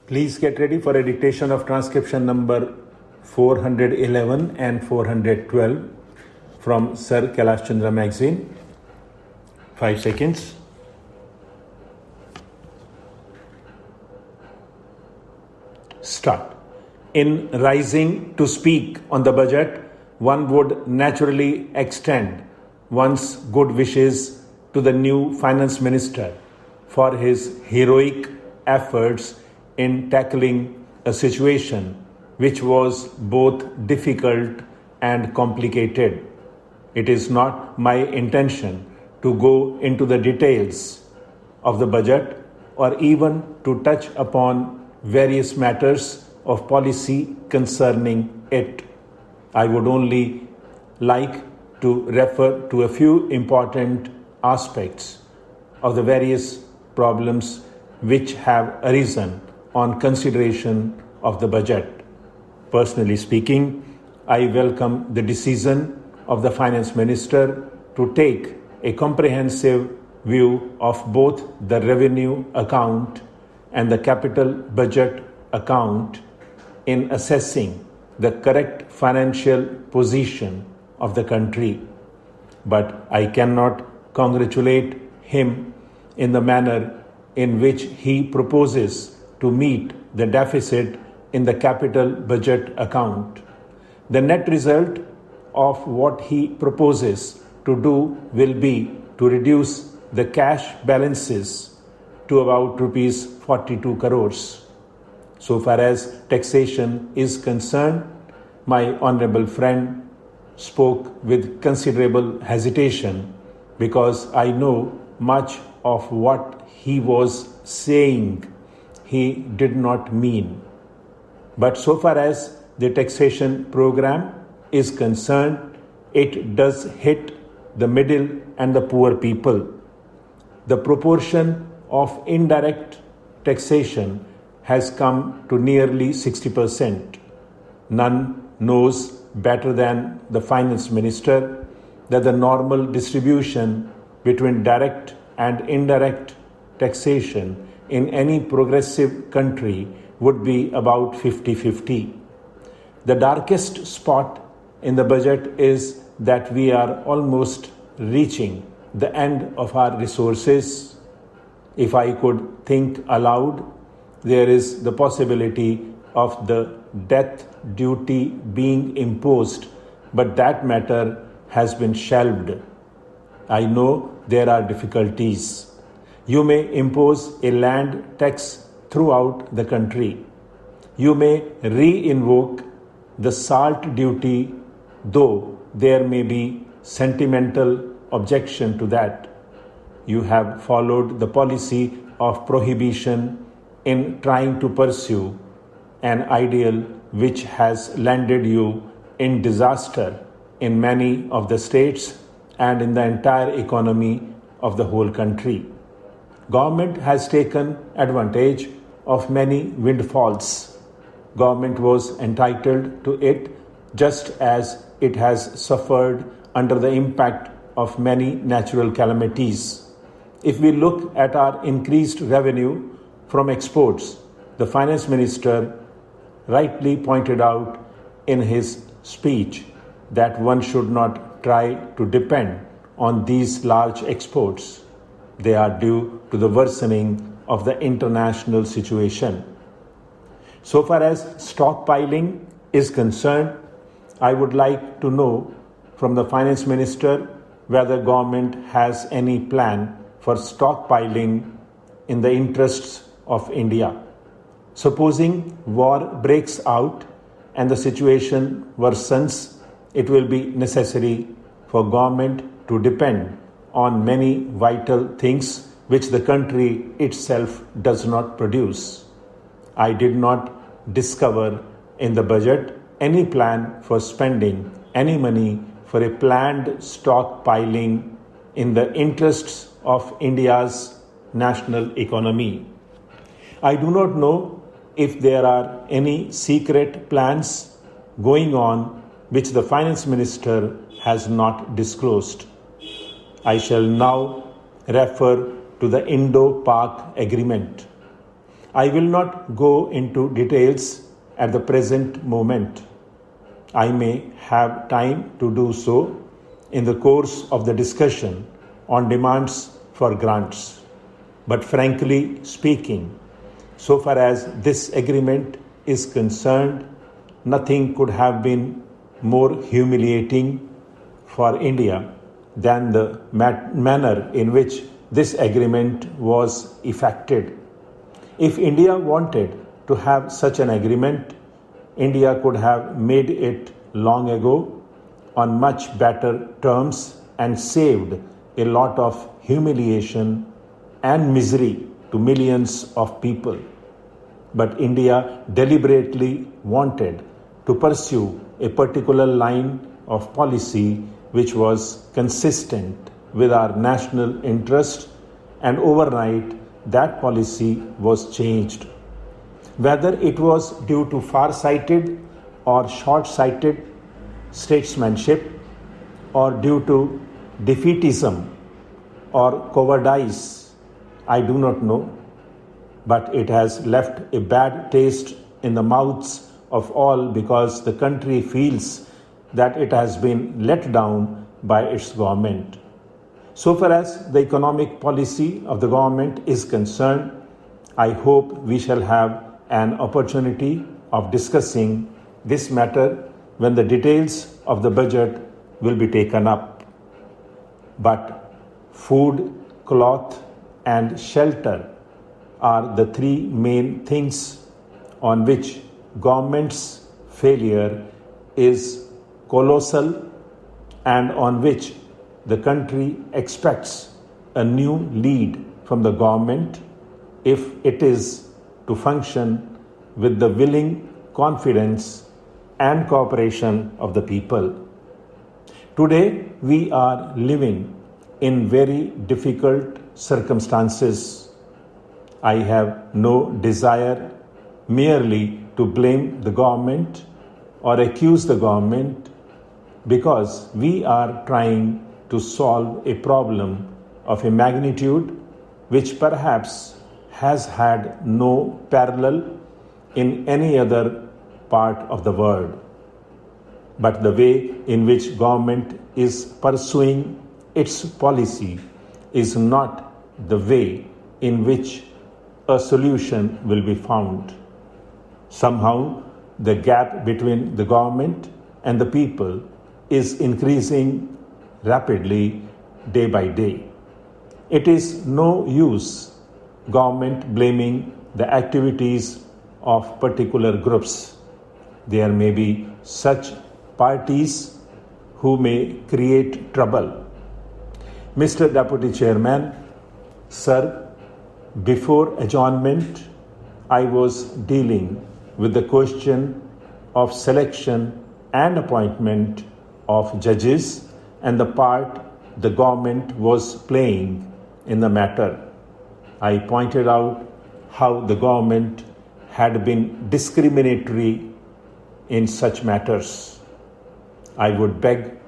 Please get ready for a dictation of transcription number 411 and 412 from Sir Kailash Chandra magazine. 5 seconds. Start. In rising to speak on the budget, one would naturally extend one's good wishes to the new finance minister for his heroic efforts in tackling a situation which was both difficult and complicated. It is not my intention to go into the details of the budget or even to touch upon various matters of policy concerning it. I would only like to refer to a few important aspects of the various problems which have arisen on consideration of the budget. Personally speaking, I welcome the decision of the Finance Minister to take a comprehensive view of both the revenue account and the capital budget account in assessing the correct financial position of the country. But I cannot congratulate him in the manner in which he proposes to meet the deficit in the capital budget account. The net result of what he proposes to do will be to reduce the cash balances to about rupees 42 crores. So far as taxation is concerned, my honorable friend spoke with considerable hesitation because I know much of what he was saying he did not mean. But so far as the taxation program is concerned, it does hit the middle and the poor people. The proportion of indirect taxation has come to nearly 60%. None knows better than the finance minister that the normal distribution between direct and indirect taxation in any progressive country would be about 50-50. The darkest spot in the budget is that we are almost reaching the end of our resources. If I could think aloud, there is the possibility of the death duty being imposed, but that matter has been shelved. I know there are difficulties. You may impose a land tax throughout the country. You may re-invoke the salt duty, though there may be sentimental objection to that. You have followed the policy of prohibition in trying to pursue an ideal which has landed you in disaster in many of the states and in the entire economy of the whole country. Government has taken advantage of many windfalls. Government was entitled to it just as it has suffered under the impact of many natural calamities. If we look at our increased revenue from exports, the finance minister rightly pointed out in his speech that one should not try to depend on these large exports. They are due to the worsening of the international situation. So far as stockpiling is concerned, I would like to know from the finance minister whether government has any plan for stockpiling in the interests of India. Supposing war breaks out and the situation worsens, it will be necessary for government to depend on many vital things which the country itself does not produce. I did not discover in the budget any plan for spending any money for a planned stockpiling in the interests of India's national economy. I do not know if there are any secret plans going on which the finance minister has not disclosed. I shall now refer to the Indo-Pak agreement. I will not go into details at the present moment. I may have time to do so in the course of the discussion on demands for grants. But frankly speaking, so far as this agreement is concerned, nothing could have been more humiliating for India than the manner in which this agreement was effected. If India wanted to have such an agreement, India could have made it long ago on much better terms and saved a lot of humiliation and misery to millions of people. But India deliberately wanted to pursue a particular line of policy which was consistent with our national interest, and overnight that policy was changed. Whether it was due to far-sighted or short-sighted statesmanship, or due to defeatism or cowardice, I do not know, but it has left a bad taste in the mouths of all because the country feels that it has been let down by its government. So far as the economic policy of the government is concerned, I hope we shall have an opportunity of discussing this matter when the details of the budget will be taken up. But food, cloth, and shelter are the three main things on which government's failure is colossal and on which the country expects a new lead from the government if it is to function with the willing confidence and cooperation of the people. Today, we are living in very difficult circumstances. I have no desire merely to blame the government or accuse the government, because we are trying to solve a problem of a magnitude which perhaps has had no parallel in any other part of the world. But the way in which government is pursuing its policy is not the way in which a solution will be found. Somehow, the gap between the government and the people is increasing rapidly day by day. It is no use government blaming the activities of particular groups. There may be such parties who may create trouble. Mr. Deputy Chairman, sir, before adjournment, I was dealing with the question of selection and appointment of judges and the part the government was playing in the matter. I pointed out how the government had been discriminatory in such matters. I would beg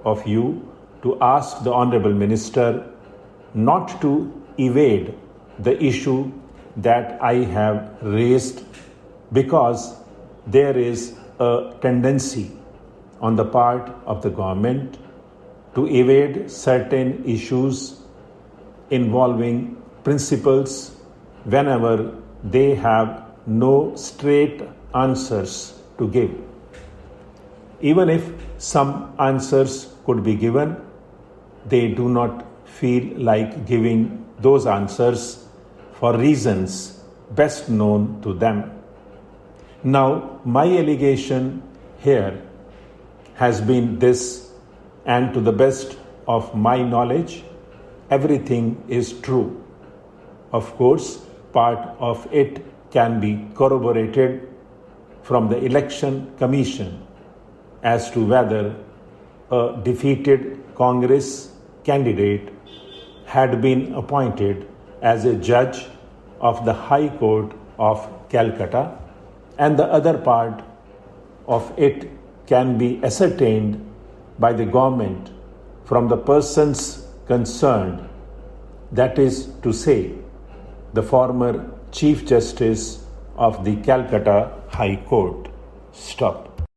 of you to ask the Honorable Minister not to evade the issue that I have raised, because there is a tendency on the part of the government to evade certain issues involving principles whenever they have no straight answers to give. Even if some answers could be given, they do not feel like giving those answers for reasons best known to them. Now, my allegation here has been this, and to the best of my knowledge, everything is true. Of course, part of it can be corroborated from the Election Commission as to whether a defeated Congress candidate had been appointed as a judge of the High Court of Calcutta, and the other part of it can be ascertained by the government from the persons concerned, that is to say, the former Chief Justice of the Calcutta High Court. Stop.